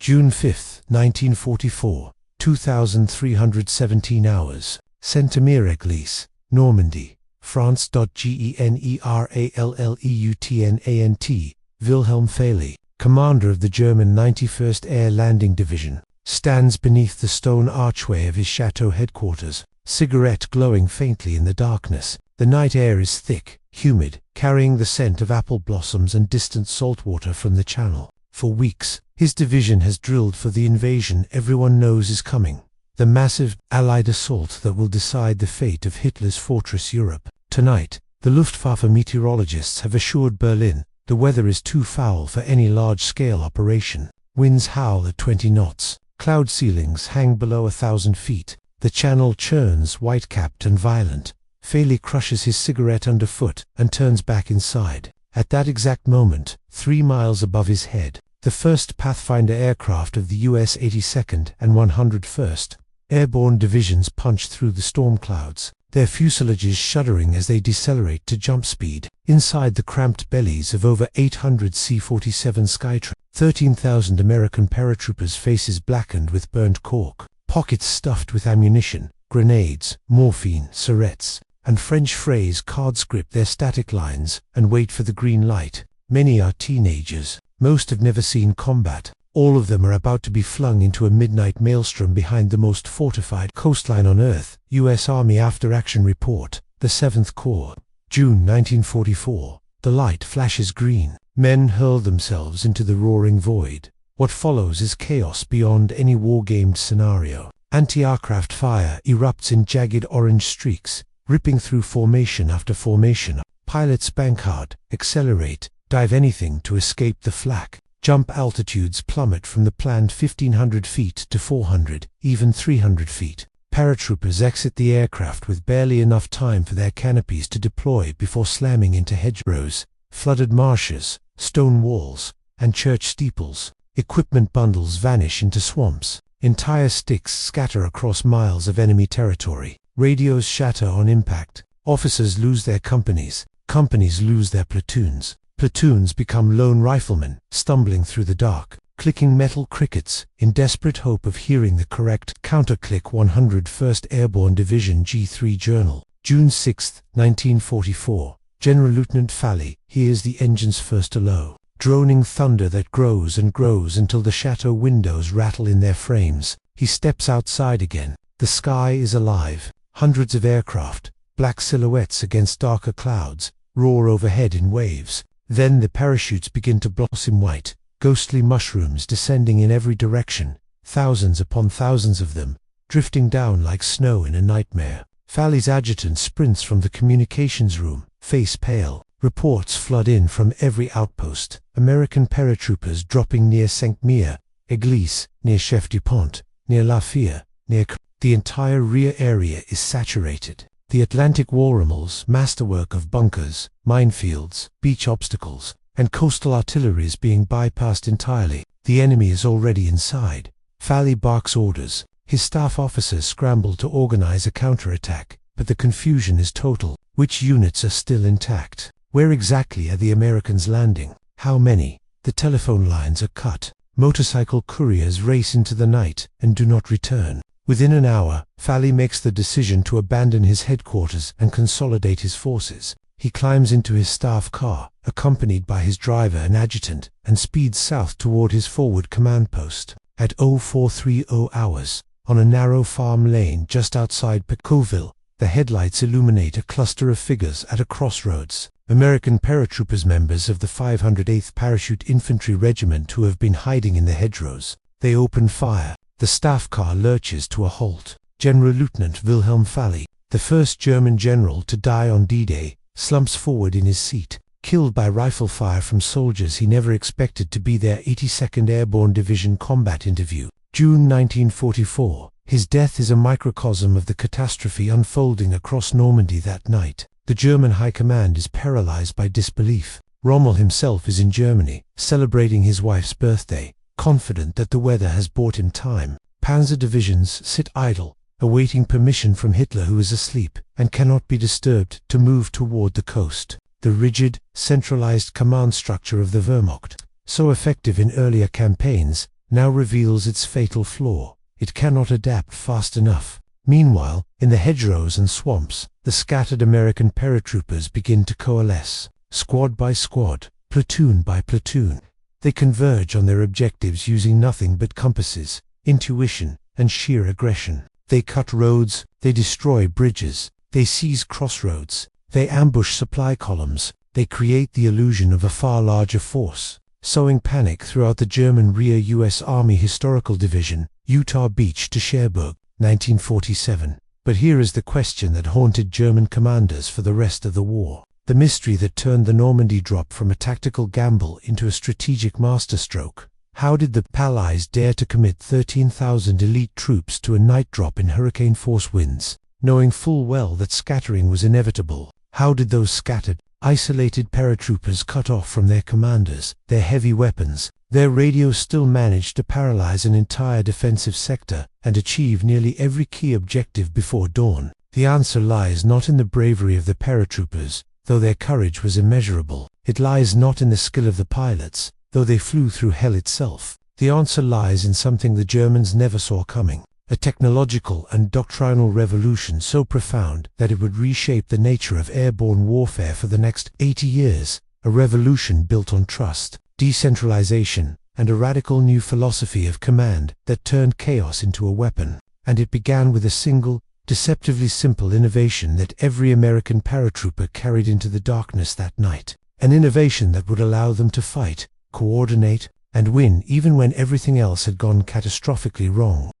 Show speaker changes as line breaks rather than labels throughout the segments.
June 5, 1944, 2317 hours, Sainte-Mère-Église, Normandy, France. Generalleutnant Wilhelm Fairley, commander of the German 91st Air Landing Division, stands beneath the stone archway of his chateau headquarters, cigarette glowing faintly in the darkness. The night air is thick, humid, carrying the scent of apple blossoms and distant saltwater from the Channel. For weeks, his division has drilled for the invasion everyone knows is coming, the massive Allied assault that will decide the fate of Hitler's fortress Europe. Tonight, the Luftwaffe meteorologists have assured Berlin the weather is too foul for any large-scale operation. Winds howl at 20 knots, cloud ceilings hang below 1,000 feet, the Channel churns white-capped and violent. Fairley crushes his cigarette underfoot and turns back inside. At that exact moment, 3 miles above his head, the first Pathfinder aircraft of the US 82nd and 101st Airborne Divisions punch through the storm clouds, their fuselages shuddering as they decelerate to jump speed. Inside the cramped bellies of over 800 C-47 Skytrain, 13,000 American paratroopers, faces blackened with burnt cork, pockets stuffed with ammunition, grenades, morphine, syrettes, and French phrase cards grip their static lines and wait for the green light. Many are teenagers. Most have never seen combat. All of them are about to be flung into a midnight maelstrom behind the most fortified coastline on Earth. U.S. Army After Action Report, the 7th Corps. June 1944. The light flashes green. Men hurl themselves into the roaring void. What follows is chaos beyond any war-gamed scenario. Anti-aircraft fire erupts in jagged orange streaks, ripping through formation after formation. Pilots bank hard, accelerate, dive anything to escape the flak. Jump altitudes plummet from the planned 1,500 feet to 400, even 300 feet. Paratroopers exit the aircraft with barely enough time for their canopies to deploy before slamming into hedgerows, flooded marshes, stone walls, and church steeples. Equipment bundles vanish into swamps. Entire sticks scatter across miles of enemy territory. Radios shatter on impact. Officers lose their companies. Companies lose their platoons. Platoons become lone riflemen, stumbling through the dark, clicking metal crickets, in desperate hope of hearing the correct counter-click. 101st Airborne Division G3 Journal, June 6, 1944. General Lieutenant Fairley hears the engine's first allow. Droning thunder that grows and grows until the chateau windows rattle in their frames. He steps outside again. The sky is alive. Hundreds of aircraft, black silhouettes against darker clouds, roar overhead in waves. Then the parachutes begin to blossom white, ghostly mushrooms descending in every direction, thousands upon thousands of them, drifting down like snow in a nightmare. Fairley's adjutant sprints from the communications room, face pale. Reports flood in from every outpost. American paratroopers dropping near Sainte-Mère-Église, near Chef Dupont, near La Fère, near... The entire rear area is saturated. The Atlantic War-Rummel's masterwork of bunkers, minefields, beach obstacles, and coastal artillery is being bypassed entirely. The enemy is already inside. Fairley barks orders. His staff officers scramble to organize a counterattack, but the confusion is total. Which units are still intact? Where exactly are the Americans landing? How many? The telephone lines are cut. Motorcycle couriers race into the night and do not return. Within an hour, Fairley makes the decision to abandon his headquarters and consolidate his forces. He climbs into his staff car, accompanied by his driver and adjutant, and speeds south toward his forward command post. At 0430 hours, on a narrow farm lane just outside Picoville, the headlights illuminate a cluster of figures at a crossroads. American paratroopers, members of the 508th Parachute Infantry Regiment who have been hiding in the hedgerows. They open fire. The staff car lurches to a halt. General Lieutenant Wilhelm Fairley, the first German general to die on D-Day, slumps forward in his seat, killed by rifle fire from soldiers he never expected to be their 82nd Airborne Division combat interview. June 1944. His death is a microcosm of the catastrophe unfolding across Normandy that night. The German High Command is paralyzed by disbelief. Rommel himself is in Germany, celebrating his wife's birthday, confident that the weather has bought him time. Panzer divisions sit idle, awaiting permission from Hitler, who is asleep and cannot be disturbed, to move toward the coast. The rigid, centralized command structure of the Wehrmacht, so effective in earlier campaigns, now reveals its fatal flaw: it cannot adapt fast enough. Meanwhile, in the hedgerows and swamps, the scattered American paratroopers begin to coalesce. Squad by squad, platoon by platoon, they converge on their objectives using nothing but compasses, intuition, and sheer aggression. They cut roads, they destroy bridges, they seize crossroads, they ambush supply columns, they create the illusion of a far larger force, sowing panic throughout the German Rear U.S. Army Historical Division, Utah Beach to Cherbourg, 1947. But here is the question that haunted German commanders for the rest of the war. The mystery that turned the Normandy drop from a tactical gamble into a strategic masterstroke. How did the Allies dare to commit 13,000 elite troops to a night drop in hurricane-force winds, knowing full well that scattering was inevitable? How did those scattered, isolated paratroopers cut off from their commanders, their heavy weapons, their radios still manage to paralyze an entire defensive sector and achieve nearly every key objective before dawn? The answer lies not in the bravery of the paratroopers, though their courage was immeasurable. It lies not in the skill of the pilots, though they flew through hell itself. The answer lies in something the Germans never saw coming: a technological and doctrinal revolution so profound that it would reshape the nature of airborne warfare for the next 80 years, a revolution built on trust, decentralization, and a radical new philosophy of command that turned chaos into a weapon. And it began with a single, deceptively simple innovation that every American paratrooper carried into the darkness that night. An innovation that would allow them to fight, coordinate, and win even when everything else had gone catastrophically wrong.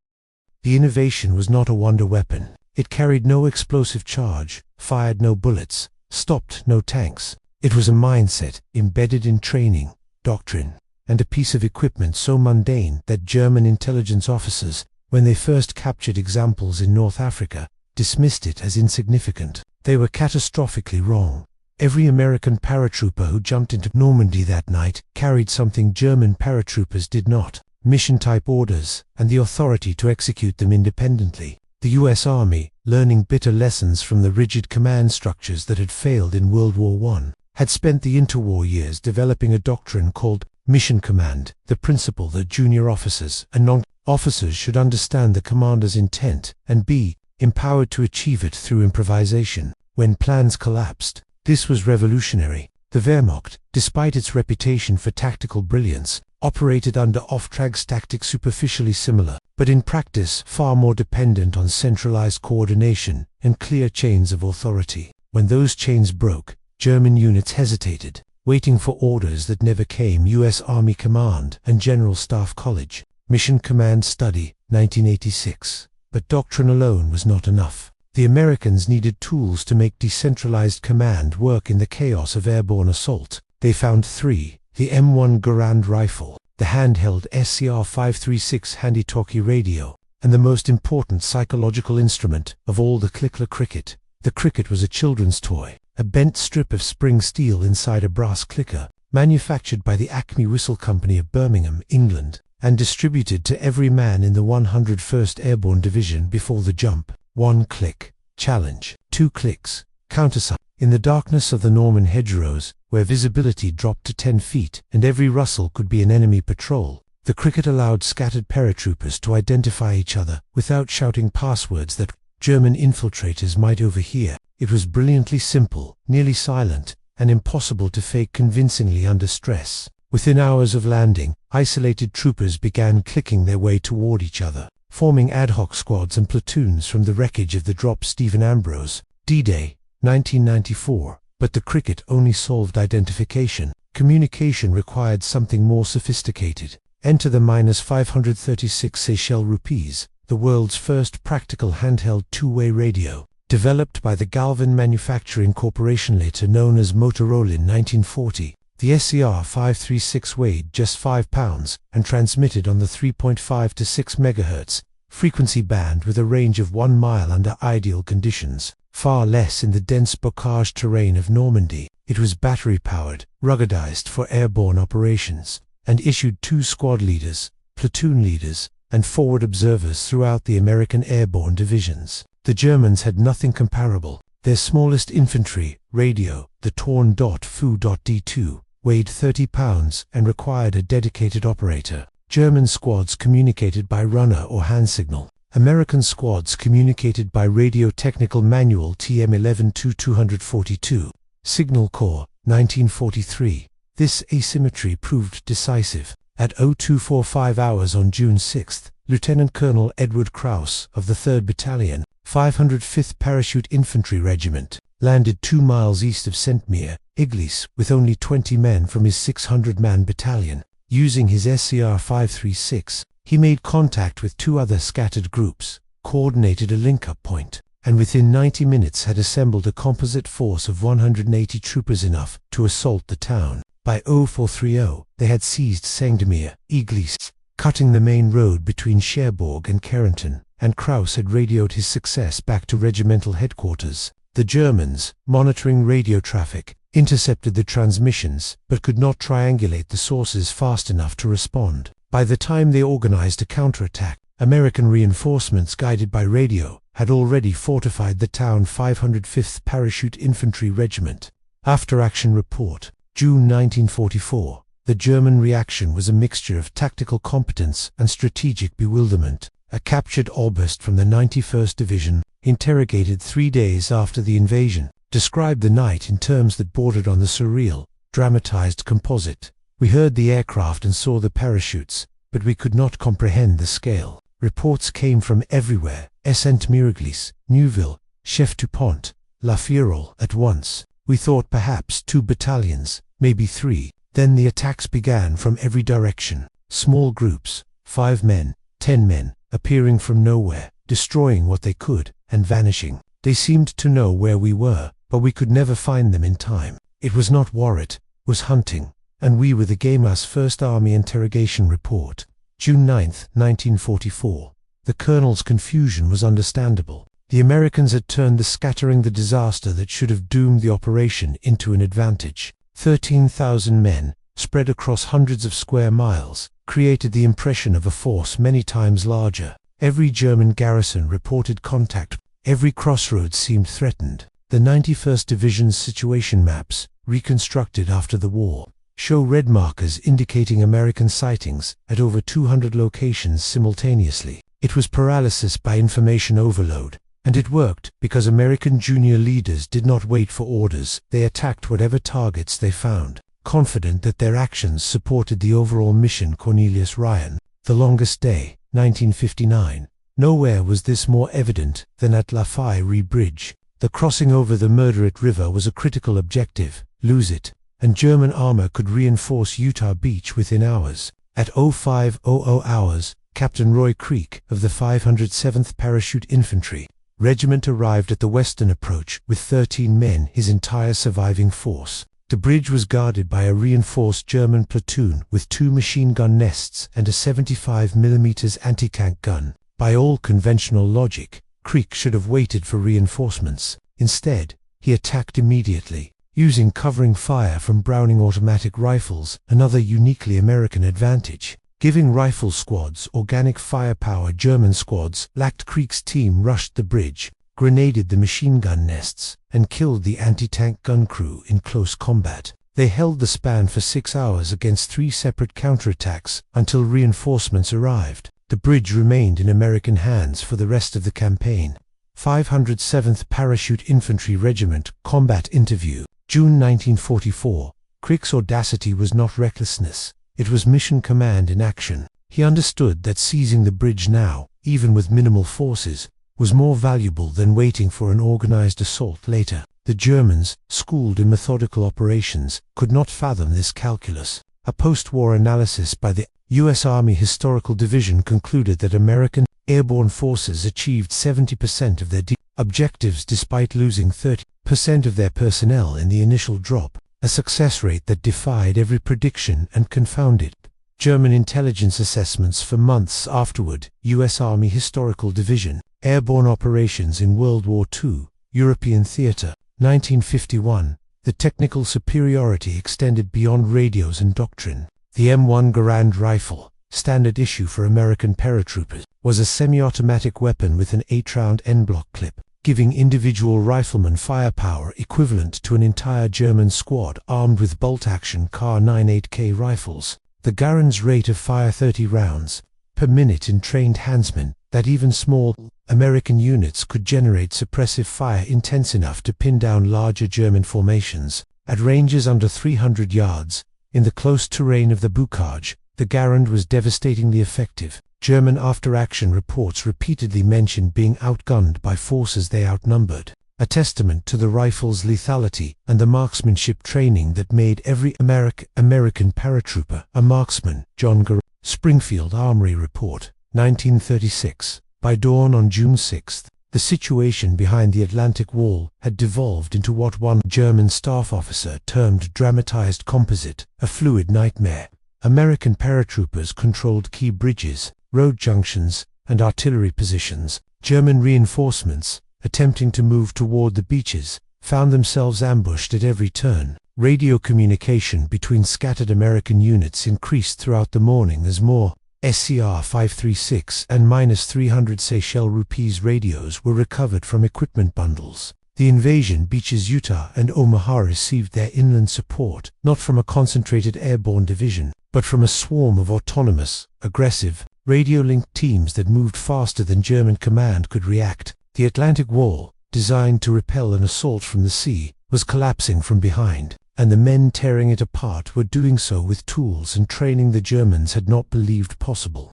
The innovation was not a wonder weapon. It carried no explosive charge, fired no bullets, stopped no tanks. It was a mindset embedded in training, doctrine, and a piece of equipment so mundane that German intelligence officers, when they first captured examples in North Africa, dismissed it as insignificant. They were catastrophically wrong. Every American paratrooper who jumped into Normandy that night carried something German paratroopers did not: mission-type orders and the authority to execute them independently. The U.S. Army, learning bitter lessons from the rigid command structures that had failed in World War I, had spent the interwar years developing a doctrine called mission command, the principle that junior officers and non-officers should understand the commander's intent and be empowered to achieve it through improvisation. When plans collapsed, this was revolutionary. The Wehrmacht, despite its reputation for tactical brilliance, operated under off-track tactics superficially similar, but in practice far more dependent on centralized coordination and clear chains of authority. When those chains broke, German units hesitated, waiting for orders that never came. U.S. Army Command and General Staff College, Mission Command Study, 1986. But doctrine alone was not enough. The Americans needed tools to make decentralized command work in the chaos of airborne assault. They found three: the M1 Garand rifle, the handheld SCR-536 handy-talkie radio, and the most important psychological instrument of all, the clicker cricket. The cricket was a children's toy, a bent strip of spring steel inside a brass clicker, manufactured by the Acme Whistle Company of Birmingham, England, and distributed to every man in the 101st Airborne Division before the jump. 1 click, challenge. 2 clicks, countersign. In the darkness of the Norman hedgerows, where visibility dropped to 10 feet and every rustle could be an enemy patrol, the cricket allowed scattered paratroopers to identify each other without shouting passwords that German infiltrators might overhear. It was brilliantly simple, nearly silent, and impossible to fake convincingly under stress. Within hours of landing, isolated troopers began clicking their way toward each other, forming ad hoc squads and platoons from the wreckage of the drop Stephen Ambrose. D-Day, 1994. But the cricket only solved identification. Communication required something more sophisticated. Enter the -536 Seychelles rupees, the world's first practical handheld two-way radio, developed by the Galvin Manufacturing Corporation, later known as Motorola, in 1940. The SCR-536 weighed just 5 pounds and transmitted on the 3.5 to 6 MHz frequency band with a range of 1 mile under ideal conditions, far less in the dense bocage terrain of Normandy. It was battery-powered, ruggedized for airborne operations, and issued 2 squad leaders, platoon leaders, and forward observers throughout the American airborne divisions. The Germans had nothing comparable. Their smallest infantry radio, the torn Fu.D2, weighed 30 pounds and required a dedicated operator. German squads communicated by runner or hand signal. American squads communicated by Radio Technical Manual TM11-242. Signal Corps, 1943. This asymmetry proved decisive. At 0245 hours on June 6, Lieutenant Colonel Edward Krauss of the 3rd Battalion, 505th Parachute Infantry Regiment, landed 2 miles east of Sainte-Mère-Église with only 20 men from his 600-man battalion. Using his SCR 536, he made contact with 2 other scattered groups, coordinated a link-up point, and within 90 minutes had assembled a composite force of 180 troopers enough to assault the town. By 0430, they had seized Sainte-Mère-Église, cutting the main road between Cherbourg and Carentan, and Krauss had radioed his success back to regimental headquarters. The Germans, monitoring radio traffic, intercepted the transmissions, but could not triangulate the sources fast enough to respond. By the time they organized a counterattack, American reinforcements guided by radio had already fortified the town. 505th Parachute Infantry Regiment. After-action report, June 1944. The German reaction was a mixture of tactical competence and strategic bewilderment. A captured Oberst from the 91st Division, interrogated 3 days after the invasion, described the night in terms that bordered on the surreal, dramatized composite. We heard the aircraft and saw the parachutes, but we could not comprehend the scale. Reports came from everywhere, Sainte-Mère-Église, Neuville, Chef-du-Pont, La Férolles. At once, we thought perhaps 2 battalions, maybe 3. Then the attacks began from every direction. Small groups, 5 men, 10 men, appearing from nowhere, destroying what they could, and vanishing. They seemed to know where we were, but we could never find them in time. It was not war, it was hunting, and we were the Gamas 1st Army Interrogation Report. June 9, 1944. The colonel's confusion was understandable. The Americans had turned the scattering, the disaster that should have doomed the operation, into an advantage. 13,000 men, spread across hundreds of square miles, created the impression of a force many times larger. Every German garrison reported contact. Every crossroads seemed threatened. The 91st Division's situation maps, reconstructed after the war, show red markers indicating American sightings at over 200 locations simultaneously. It was paralysis by information overload. And it worked, because American junior leaders did not wait for orders. They attacked whatever targets they found, confident that their actions supported the overall mission. Cornelius Ryan. The Longest Day, 1959. Nowhere was this more evident than at La Fère Bridge. The crossing over the Murderate River was a critical objective. Lose it, and German armor could reinforce Utah Beach within hours. At 0500 hours, Captain Roy Creek of the 507th Parachute Infantry Regiment arrived at the western approach with 13 men, his entire surviving force. The bridge was guarded by a reinforced German platoon with 2 machine gun nests and a 75mm anti-tank gun. By all conventional logic, Creek should have waited for reinforcements. Instead, he attacked immediately, using covering fire from Browning automatic rifles, another uniquely American advantage. Giving rifle squads organic firepower, German squads lacked. Creek's team rushed the bridge, grenaded the machine gun nests, and killed the anti-tank gun crew in close combat. They held the span for 6 hours against 3 separate counterattacks until reinforcements arrived. The bridge remained in American hands for the rest of the campaign. 507th Parachute Infantry Regiment Combat Interview. June 1944. Creek's audacity was not recklessness. It was mission command in action. He understood that seizing the bridge now, even with minimal forces, was more valuable than waiting for an organized assault later. The Germans, schooled in methodical operations, could not fathom this calculus. A post-war analysis by the U.S. Army Historical Division concluded that American airborne forces achieved 70% of their objectives despite losing 30% of their personnel in the initial drop, a success rate that defied every prediction and confounded German intelligence assessments for months afterward. U.S. Army Historical Division, Airborne Operations in World War II, European Theater, 1951. The technical superiority extended beyond radios and doctrine. The M1 Garand rifle, standard issue for American paratroopers, was a semi-automatic weapon with an 8-round N-block clip, giving individual riflemen firepower equivalent to an entire German squad armed with bolt-action Kar 98K rifles. The Garand's rate of fire 30 rounds per minute in trained handsmen, that even small American units could generate suppressive fire intense enough to pin down larger German formations. At ranges under 300 yards, in the close terrain of the Bocage, the Garand was devastatingly effective. German after-action reports repeatedly mentioned being outgunned by forces they outnumbered, a testament to the rifle's lethality and the marksmanship training that made every American paratrooper a marksman. John Gar, Springfield Armory Report, 1936. By dawn on June 6, the situation behind the Atlantic Wall had devolved into what one German staff officer termed dramatized composite, a fluid nightmare. American paratroopers controlled key bridges, road junctions, and artillery positions. German reinforcements, attempting to move toward the beaches, found themselves ambushed at every turn. Radio communication between scattered American units increased throughout the morning as more SCR 536 and -300 Seychelles rupees radios were recovered from equipment bundles. The invasion beaches Utah and Omaha received their inland support not from a concentrated airborne division, but from a swarm of autonomous, aggressive, radio-linked teams that moved faster than German command could react. The Atlantic Wall, designed to repel an assault from the sea, was collapsing from behind, and the men tearing it apart were doing so with tools and training the Germans had not believed possible.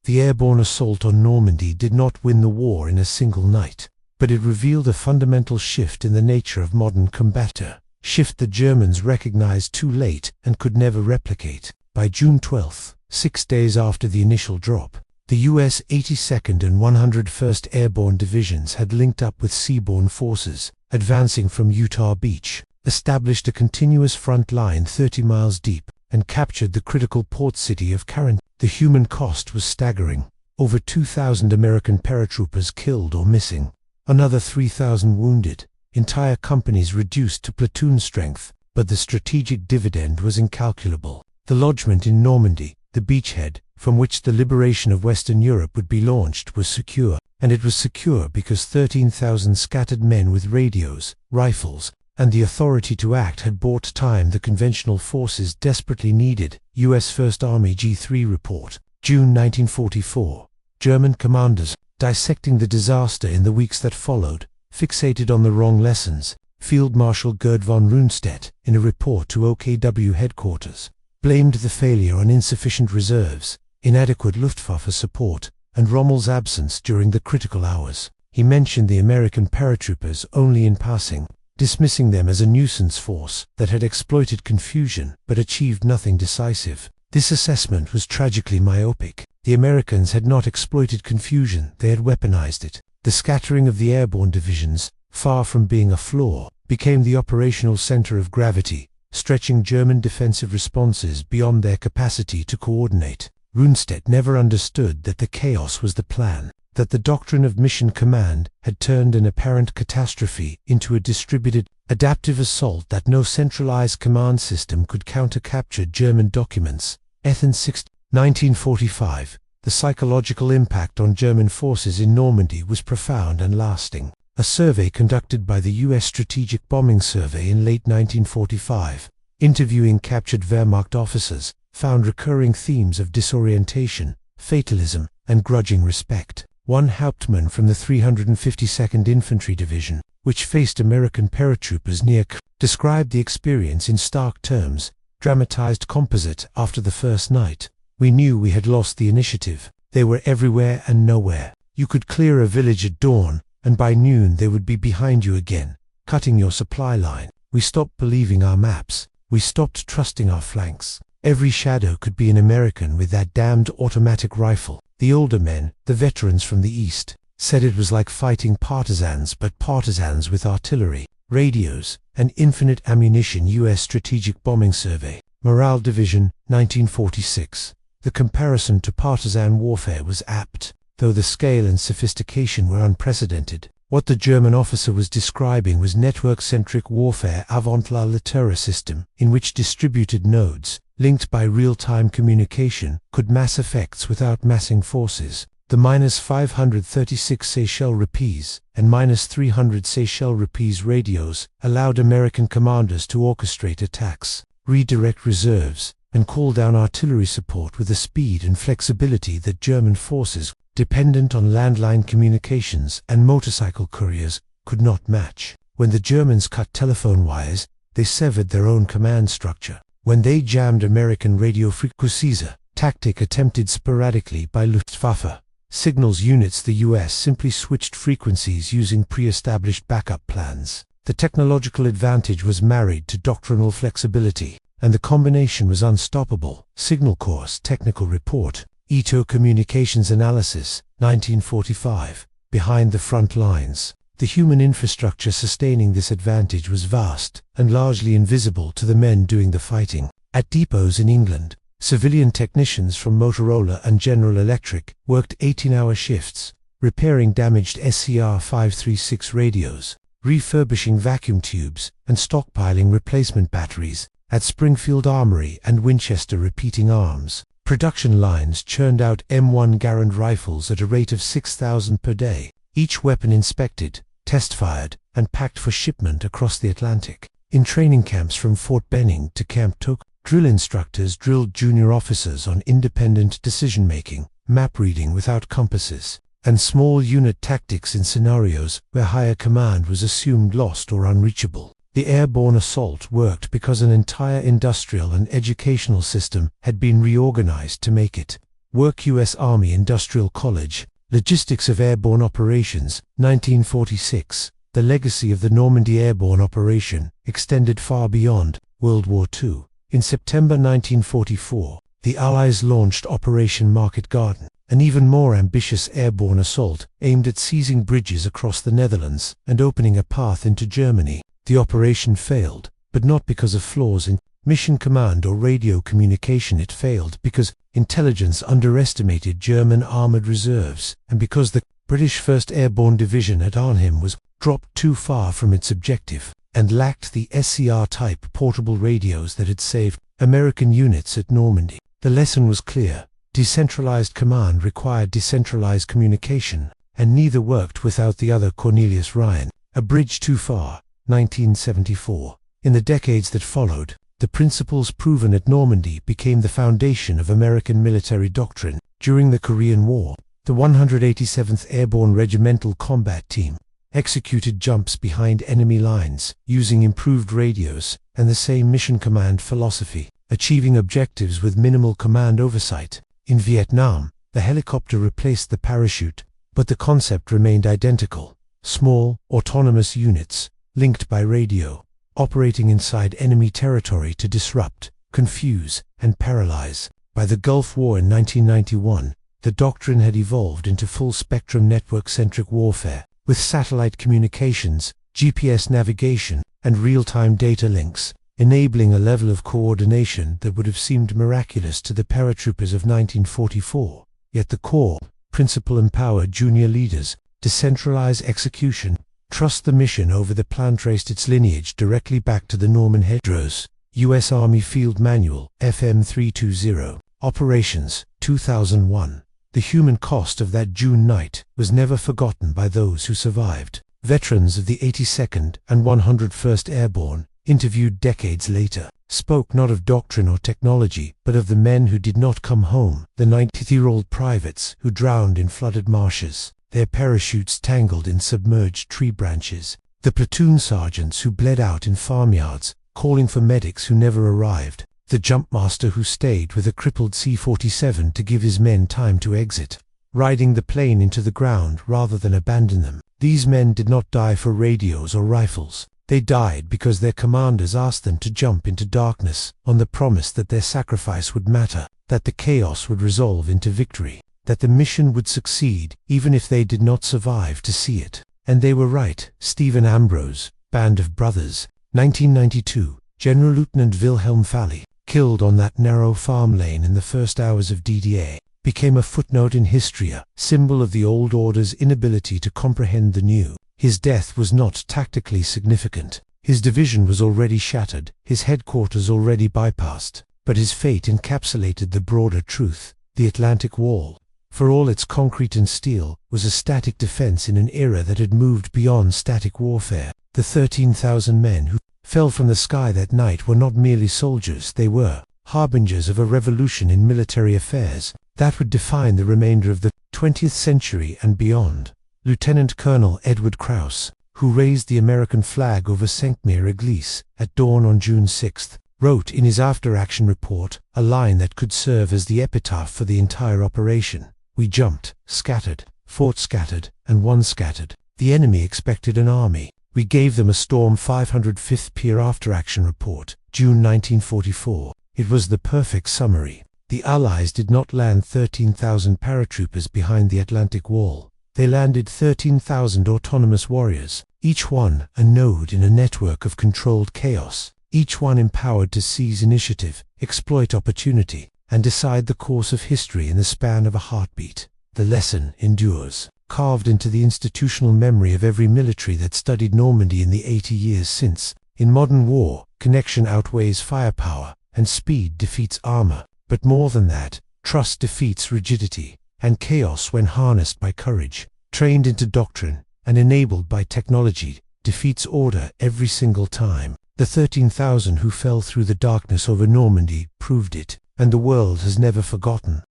The airborne assault on Normandy did not win the war in a single night, but it revealed a fundamental shift in the nature of modern combat, a shift the Germans recognized too late and could never replicate. By June 12, 6 days after the initial drop, the U.S. 82nd and 101st Airborne Divisions had linked up with seaborne forces, advancing from Utah Beach, established a continuous front line 30 miles deep, and captured the critical port city of Caron. The human cost was staggering. Over 2,000 American paratroopers killed or missing, another 3,000 wounded, entire companies reduced to platoon strength, but the strategic dividend was incalculable. The lodgment in Normandy, the beachhead from which the liberation of Western Europe would be launched, was secure, and it was secure because 13,000 scattered men with radios, rifles, and the authority to act had bought time the conventional forces desperately needed. U.S. 1st Army G3 Report, June 1944. German commanders, dissecting the disaster in the weeks that followed, fixated on the wrong lessons. Field Marshal Gerd von Rundstedt, in a report to OKW headquarters, blamed the failure on insufficient reserves, inadequate Luftwaffe support, and Rommel's absence during the critical hours. He mentioned the American paratroopers only in passing, dismissing them as a nuisance force that had exploited confusion but achieved nothing decisive. This assessment was tragically myopic. The Americans had not exploited confusion, they had weaponized it. The scattering of the airborne divisions, far from being a flaw, became the operational center of gravity, stretching German defensive responses beyond their capacity to coordinate. Rundstedt never understood that the chaos was the plan, that the doctrine of mission command had turned an apparent catastrophe into a distributed, adaptive assault that no centralized command system could counter-capture. German documents, Ethen 6, 1945. The psychological impact on German forces in Normandy was profound and lasting. A survey conducted by the U.S. Strategic Bombing Survey in late 1945, interviewing captured Wehrmacht officers, found recurring themes of disorientation, fatalism, and grudging respect. One Hauptmann from the 352nd Infantry Division, which faced American paratroopers near described the experience in stark terms, dramatized composite. After the first night, we knew we had lost the initiative. They were everywhere and nowhere. You could clear a village at dawn, and by noon they would be behind you again, cutting your supply line. We stopped believing our maps. We stopped trusting our flanks. Every shadow could be an American with that damned automatic rifle. The older men, the veterans from the East, said it was like fighting partisans, but partisans with artillery, radios, and infinite ammunition. U.S. Strategic Bombing Survey, Morale Division, 1946. The comparison to partisan warfare was apt, though the scale and sophistication were unprecedented. What the German officer was describing was network-centric warfare avant la lettre system, in which distributed nodes, linked by real-time communication, could mass effects without massing forces. The -536 Seychelles rupees and -300 Seychelles rupees radios allowed American commanders to orchestrate attacks, redirect reserves, and call down artillery support with a speed and flexibility that German forces, dependent on landline communications and motorcycle couriers, could not match. When the Germans cut telephone wires, they severed their own command structure. When they jammed American radio frequencies, a tactic attempted sporadically by Luftwaffe signals units, the US simply switched frequencies using pre-established backup plans. The technological advantage was married to doctrinal flexibility, and the combination was unstoppable. Signal Corps Technical Report, Ito Communications Analysis, 1945. Behind the front lines, the human infrastructure sustaining this advantage was vast and largely invisible to the men doing the fighting. At depots in England, civilian technicians from Motorola and General Electric worked 18-hour shifts, repairing damaged SCR 536 radios, refurbishing vacuum tubes, and stockpiling replacement batteries. At Springfield Armory and Winchester Repeating Arms, production lines churned out M1 Garand rifles at a rate of 6,000 per day, each weapon inspected, test-fired, and packed for shipment across the Atlantic. In training camps from Fort Benning to Camp Took, drill instructors drilled junior officers on independent decision-making, map reading without compasses, and small unit tactics in scenarios where higher command was assumed lost or unreachable. The airborne assault worked because an entire industrial and educational system had been reorganized to make it work. U.S. Army Industrial College, Logistics of Airborne Operations, 1946. The legacy of the Normandy airborne operation extended far beyond World War II. In September 1944, the Allies launched Operation Market Garden, an even more ambitious airborne assault aimed at seizing bridges across the Netherlands and opening a path into Germany. The operation failed, but not because of flaws in mission command or radio communication. It failed because intelligence underestimated German armored reserves, and because the British 1st Airborne Division at Arnhem was dropped too far from its objective, and lacked the SCR-type portable radios that had saved American units at Normandy. The lesson was clear: decentralized command required decentralized communication, and neither worked without the other. Cornelius Ryan, A Bridge Too Far, 1974. In the decades that followed, the principles proven at Normandy became the foundation of American military doctrine. During the Korean War, the 187th Airborne Regimental Combat Team executed jumps behind enemy lines using improved radios and the same mission command philosophy, achieving objectives with minimal command oversight. In Vietnam, the helicopter replaced the parachute, but the concept remained identical: small, autonomous units, linked by radio, operating inside enemy territory to disrupt, confuse, and paralyze. By the Gulf War in 1991, the doctrine had evolved into full-spectrum network-centric warfare, with satellite communications, GPS navigation, and real-time data links, enabling a level of coordination that would have seemed miraculous to the paratroopers of 1944. Yet the core principle: empower junior leaders, decentralize execution, trust the mission over the plan, traced its lineage directly back to the Norman Hedros. U.S. Army Field Manual, FM 320. Operations, 2001. The human cost of that June night was never forgotten by those who survived. Veterans of the 82nd and 101st Airborne, interviewed decades later, spoke not of doctrine or technology, but of the men who did not come home, the 90-year-old privates who drowned in flooded marshes, their parachutes tangled in submerged tree branches, the platoon sergeants who bled out in farmyards, calling for medics who never arrived, the jumpmaster who stayed with a crippled C-47 to give his men time to exit, riding the plane into the ground rather than abandon them. These men did not die for radios or rifles. They died because their commanders asked them to jump into darkness on the promise that their sacrifice would matter, that the chaos would resolve into victory, that the mission would succeed even if they did not survive to see it. And they were right. Stephen Ambrose, Band of Brothers, 1992. General Lieutenant Wilhelm Falle, killed on that narrow farm lane in the first hours of D-Day, became a footnote in history, a symbol of the old order's inability to comprehend the new. His death was not tactically significant. His division was already shattered, his headquarters already bypassed, but his fate encapsulated the broader truth. The Atlantic Wall, for all its concrete and steel, was a static defense in an era that had moved beyond static warfare. The 13,000 men who fell from the sky that night were not merely soldiers, they were harbingers of a revolution in military affairs that would define the remainder of the 20th century and beyond. Lieutenant Colonel Edward Krauss, who raised the American flag over Sainte-Mère-Église at dawn on June 6, wrote in his after-action report a line that could serve as the epitaph for the entire operation. "We jumped, scattered, fought scattered, and won scattered. The enemy expected an army. We gave them a storm." 505th Pier After-Action Report, June 1944. It was the perfect summary. The Allies did not land 13,000 paratroopers behind the Atlantic Wall. They landed 13,000 autonomous warriors, each one a node in a network of controlled chaos, each one empowered to seize initiative, exploit opportunity, and decide the course of history in the span of a heartbeat. The lesson endures, carved into the institutional memory of every military that studied Normandy in the 80 years since. In modern war, connection outweighs firepower, and speed defeats armor. But more than that, trust defeats rigidity, and chaos, when harnessed by courage, trained into doctrine, and enabled by technology, defeats order every single time. The 13,000 who fell through the darkness over Normandy proved it, and the world has never forgotten.